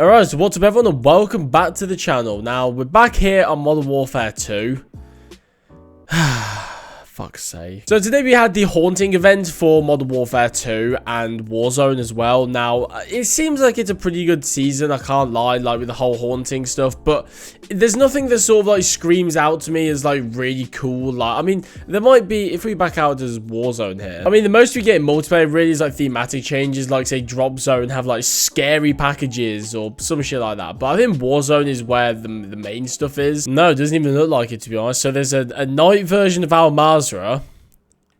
Alright, so what's up everyone and welcome back to the channel. Now, we're back here on Modern Warfare 2. Fuck's sake. So today we had the haunting event for Modern Warfare 2 and Warzone as well. Now, it seems like it's a pretty good season, I can't lie, like with the whole haunting stuff, but there's nothing that sort of like screams out to me as like really cool. Like, I mean, there might be, if we back out as Warzone here, I mean, the most we get in multiplayer really is like thematic changes, like say Drop Zone have like scary packages or some shit like that. But I think Warzone is where the main stuff is. No, it doesn't even look like it, to be honest. So there's a night version of Al Mazrah.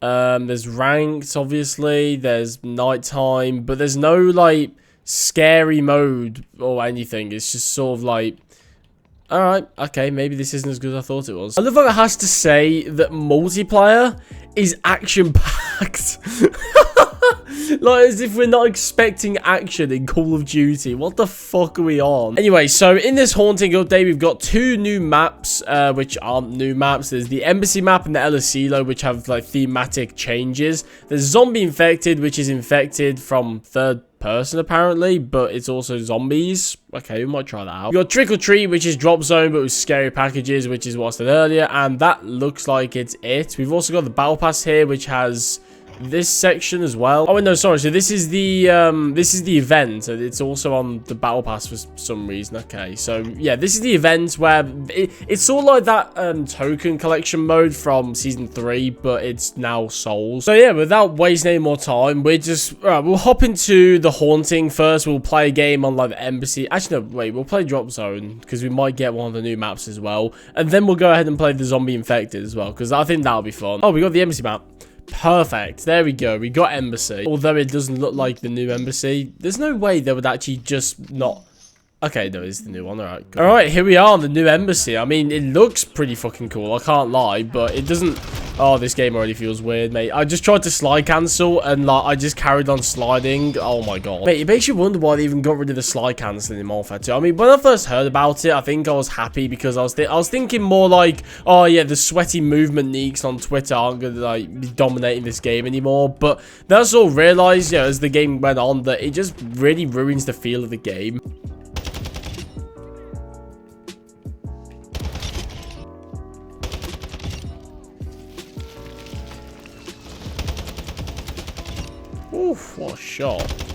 There's ranked, obviously, there's nighttime, but there's no like scary mode or anything. It's just sort of like, alright, okay, maybe this isn't as good as I thought it was. I love how it has to say that multiplayer is action-packed. Like, as if we're not expecting action in Call of Duty. What the fuck are we on? Anyway, so in this haunting update, we've got two new maps, which aren't new maps. There's the Embassy map and the El Asilo, which have, like, thematic changes. There's Zombie Infected, which is infected from third person, apparently, but it's also zombies. Okay, we might try that out. We got Trick or Treat, which is Drop Zone, but with scary packages, which is what I said earlier, and that looks like it's it. We've also got the Battle Pass here, which has this section as well. Oh no, sorry. So this is the event. It's also on the Battle Pass for some reason. Okay, so yeah, this is the event where it's sort of like that token collection mode from season 3, but it's now souls. So yeah, without wasting any more time, we'll hop into the haunting first. We'll play a game on like the Embassy. Actually, no, wait, we'll play Drop Zone because we might get one of the new maps as well, and then we'll go ahead and play the Zombie Infected as well because I think that'll be fun. Oh, we got the Embassy map. Perfect. There we go. We got Embassy. Although it doesn't look like the new Embassy. There's no way they would actually just not... Okay, no, it's the new one. Alright, cool. Alright, here we are on the new Embassy. I mean, it looks pretty fucking cool. I can't lie, but it doesn't... Oh, this game already feels weird, mate. I just tried to slide cancel, and like, I just carried on sliding. Oh my god. Mate, it makes you wonder why they even got rid of the slide cancelling in Modern Warfare 2. I mean, when I first heard about it, I think I was happy because I was thinking more like, oh yeah, the sweaty movement neeks on Twitter aren't going to like be dominating this game anymore. But then I sort of realized, you know, as the game went on, that it just really ruins the feel of the game. Oof, what a shot.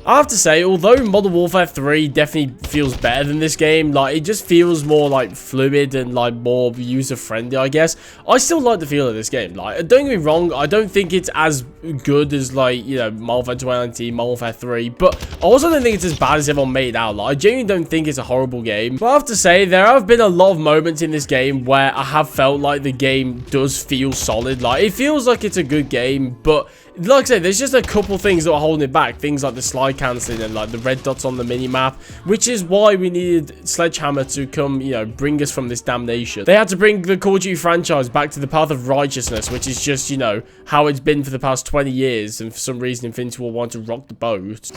I have to say, although Modern Warfare 3 definitely feels better than this game, like, it just feels more, like, fluid and, like, more user-friendly, I guess. I still like the feel of this game. Like, don't get me wrong, I don't think it's as good as, like, you know, Modern Warfare 2019, Modern Warfare 3, but I also don't think it's as bad as everyone made it out. Like, I genuinely don't think it's a horrible game. But I have to say, there have been a lot of moments in this game where I have felt like the game does feel solid. Like, it feels like it's a good game, but like I said, there's just a couple things that are holding it back. Things like the slide cancelling and like the red dots on the mini-map, which is why we needed Sledgehammer to come, you know, bring us from this damnation. They had to bring the Call of Duty franchise back to the path of righteousness, which is just, you know, how it's been for the past 20 years. And for some reason, Infinity War wanted to rock the boat.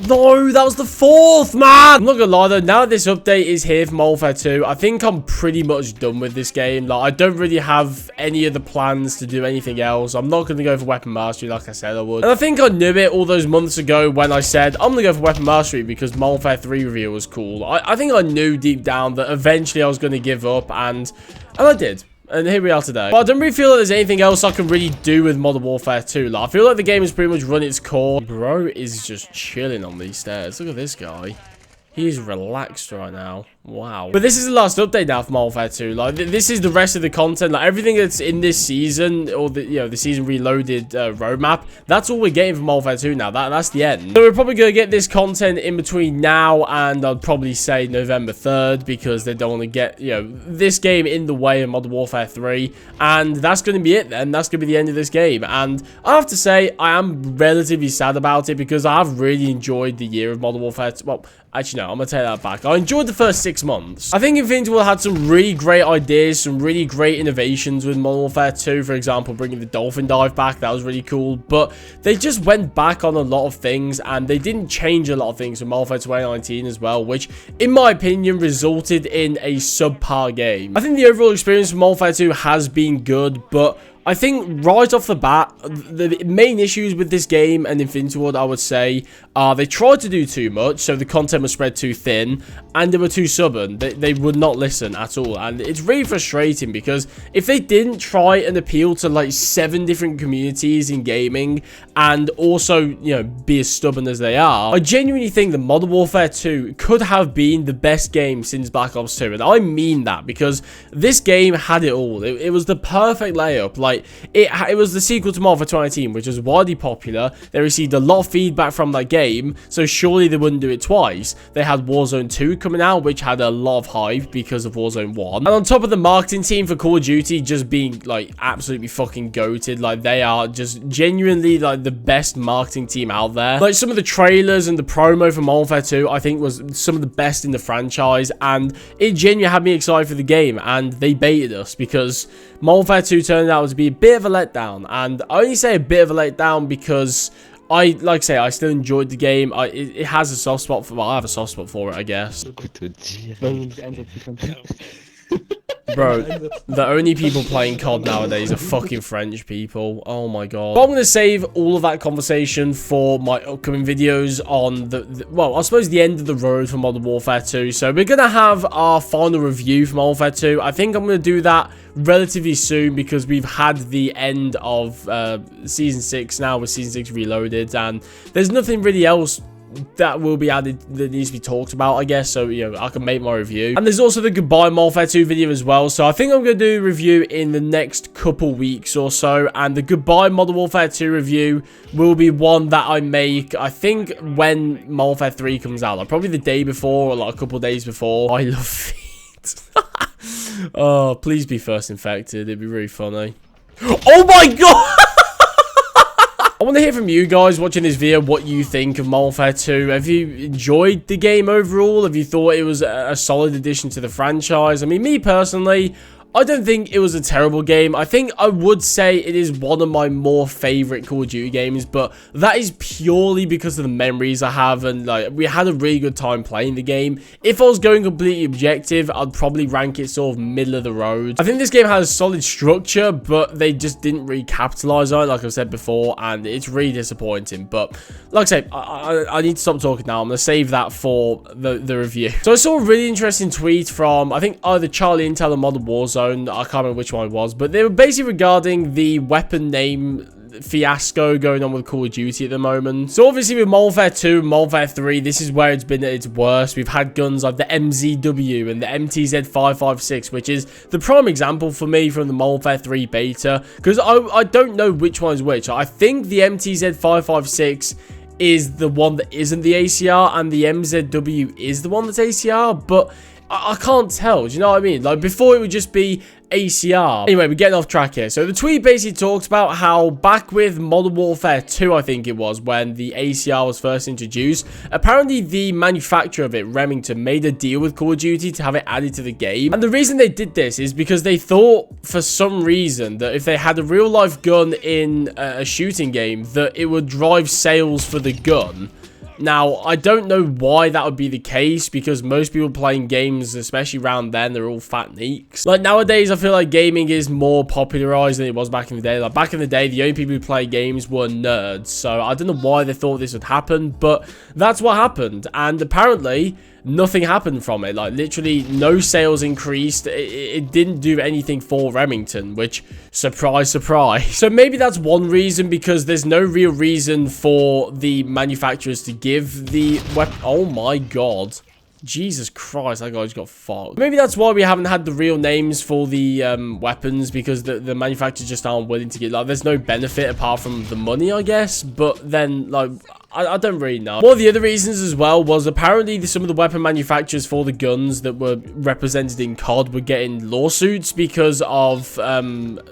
No, that was the fourth, man! I'm not gonna lie though, now that this update is here for Modern Warfare 2, I think I'm pretty much done with this game. Like, I don't really have any other plans to do anything else. I'm not gonna go for Weapon Mastery like I said I would. And I think I knew it all those months ago when I said, I'm gonna go for Weapon Mastery because Modern Warfare 3 reveal was cool. I think I knew deep down that eventually I was gonna give up, and I did. And here we are today. But I don't really feel like there's anything else I can really do with Modern Warfare 2. Like, I feel like the game has pretty much run its core. Bro is just chilling on these stairs. Look at this guy. He's relaxed right now. Wow. But this is the last update now for Modern Warfare 2. Like, this is the rest of the content. Like, everything that's in this season, or the, you know, the season reloaded roadmap, that's all we're getting from Modern Warfare 2 now. That's the end. So we're probably going to get this content in between now and I'd probably say November 3rd, because they don't want to get, you know, this game in the way of Modern Warfare 3. And that's going to be it then. That's going to be the end of this game. And I have to say, I am relatively sad about it because I have really enjoyed the year of Modern Warfare 2. Well, actually, no, I'm going to take that back. I enjoyed the first 6 6 months. I think Infinity Ward had some really great ideas, some really great innovations with Modern Warfare 2, for example, bringing the dolphin dive back. That was really cool, but they just went back on a lot of things, and they didn't change a lot of things from Modern Warfare 2019 as well, which, in my opinion, resulted in a subpar game. I think the overall experience from Modern Warfare 2 has been good, but I think right off the bat, the main issues with this game and Infinity Ward, I would say, are they tried to do too much, so the content was spread too thin, and they were too stubborn. They would not listen at all, and it's really frustrating because if they didn't try and appeal to like 7 different communities in gaming, and also, you know, be as stubborn as they are, I genuinely think that Modern Warfare 2 could have been the best game since Black Ops 2, and I mean that because this game had it all. It was the perfect layup. Like, it was the sequel to Modern Warfare 2019, which was widely popular. They received a lot of feedback from that game, so surely they wouldn't do it twice. They had Warzone 2 coming out, which had a lot of hype because of Warzone 1. And on top of the marketing team for Call of Duty just being, like, absolutely fucking goated. Like, they are just genuinely, like, the best marketing team out there. Like, some of the trailers and the promo for Modern Warfare 2, I think, was some of the best in the franchise. And it genuinely had me excited for the game. And they baited us because Modern Warfare 2 turned out to be a bit of a letdown. And I only say a bit of a letdown because like I say, I still enjoyed the game. It has a soft spot for, well, I have a soft spot for it, I guess. Bro, the only people playing COD nowadays are fucking French people. Oh my god. But I'm going to save all of that conversation for my upcoming videos on well, I suppose the end of the road for Modern Warfare 2. So we're going to have our final review for Modern Warfare 2. I think I'm going to do that relatively soon because we've had the end of Season 6 now with Season 6 Reloaded. And there's nothing really else that will be added that needs to be talked about, I guess, so, you know, I can make my review. And there's also the Goodbye Modern Warfare 2 video as well, so I think I'm going to do a review in the next couple weeks or so, and the Goodbye Modern Warfare 2 review will be one that I make, I think, when Modern Warfare 3 comes out, like probably the day before or like a couple days before. I love feet. Oh, please be first infected, it'd be really funny. Oh my god! I want to hear from you guys watching this video what you think of Modern Warfare 2. Have you enjoyed the game overall? Have you thought it was a solid addition to the franchise? I mean, me personally, I don't think it was a terrible game. I think I would say it is one of my more favorite Call of Duty games, but that is purely because of the memories I have, and like we had a really good time playing the game. If I was going completely objective, I'd probably rank it sort of middle of the road. I think this game has solid structure, but they just didn't really capitalize on it, like I've said before, and it's really disappointing. But like I say, I need to stop talking now. I'm going to save that for the review. So I saw a really interesting tweet from, I think, either Charlie Intel or Modern Warzone. I can't remember which one it was, but they were basically regarding the weapon name fiasco going on with Call of Duty at the moment. So obviously with Modern Warfare 2 and Modern Warfare 3, this is where it's been at its worst. We've had guns like the MZW and the MTZ556, which is the prime example for me from the Modern Warfare 3 beta, because I don't know which one is which. I think the MTZ556 is the one that isn't the ACR, and the MZW is the one that's ACR, but I can't tell, do you know what I mean? Like, before it would just be ACR. Anyway, we're getting off track here. So the tweet basically talks about how back with Modern Warfare 2, I think it was, when the ACR was first introduced, apparently the manufacturer of it, Remington, made a deal with Call of Duty to have it added to the game. And the reason they did this is because they thought, for some reason, that if they had a real-life gun in a shooting game, that it would drive sales for the gun. Now, I don't know why that would be the case, because most people playing games, especially around then, they're all fat neeks. Like, nowadays, I feel like gaming is more popularized than it was back in the day. Like, back in the day, the only people who play games were nerds. So, I don't know why they thought this would happen, but that's what happened. And apparently, nothing happened from it. Like, literally, no sales increased. It didn't do anything for Remington, which, surprise, surprise. So, maybe that's one reason, because there's no real reason for the manufacturers to give the weapon. Oh my god. Jesus Christ, that guy's got fucked. Maybe that's why we haven't had the real names for the weapons, because the manufacturers just aren't willing to get, like, there's no benefit apart from the money, I guess. But then, like, I don't really know. One of the other reasons as well was apparently some of the weapon manufacturers for the guns that were represented in COD were getting lawsuits because of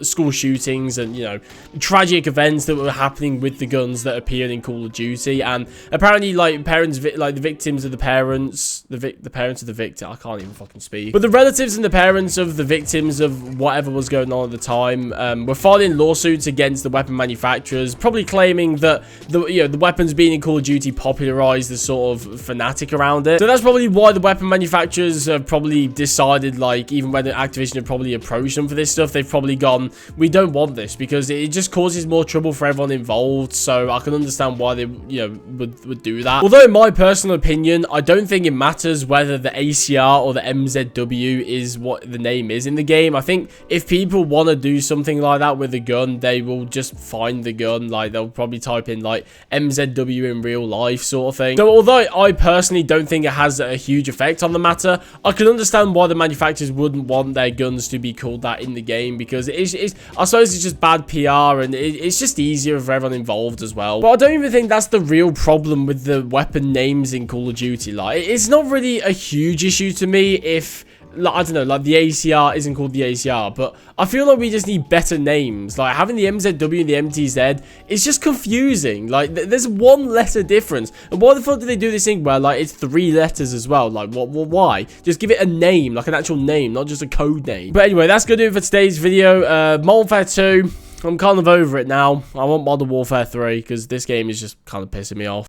school shootings and, you know, tragic events that were happening with the guns that appeared in Call of Duty. And apparently, like, parents, like the victims of the parents, the parents of the victim. I can't even fucking speak. But the relatives and the parents of the victims of whatever was going on at the time were filing lawsuits against the weapon manufacturers, probably claiming that the weapons being in Call of Duty popularized the sort of fanatic around it. So that's probably why the weapon manufacturers have probably decided, like, even when Activision have probably approached them for this stuff, they've probably gone, we don't want this, because it just causes more trouble for everyone involved. So I can understand why they, would do that. Although in my personal opinion, I don't think it matters whether the ACR or the MZW is what the name is in the game. I think if people want to do something like that with a gun, they will just find the gun. Like, they'll probably type in like MZW in real life sort of thing. So although I personally don't think it has a huge effect on the matter, I can understand why the manufacturers wouldn't want their guns to be called that in the game, because I suppose it's just bad PR, and it's just easier for everyone involved as well. But I don't even think that's the real problem with the weapon names in Call of Duty. Like, it's not really a huge issue to me if, like, I don't know, like the ACR isn't called the ACR, but I feel like we just need better names. Like, having the MZW and the MTZ is just confusing. Like, there's one letter difference. And why the fuck do they do this thing where, like, it's 3 letters as well? Like, why? Just give it a name, like an actual name, not just a code name. But anyway, that's gonna do it for today's video. Modern Warfare 2, I'm kind of over it now. I want Modern Warfare 3, because this game is just kind of pissing me off.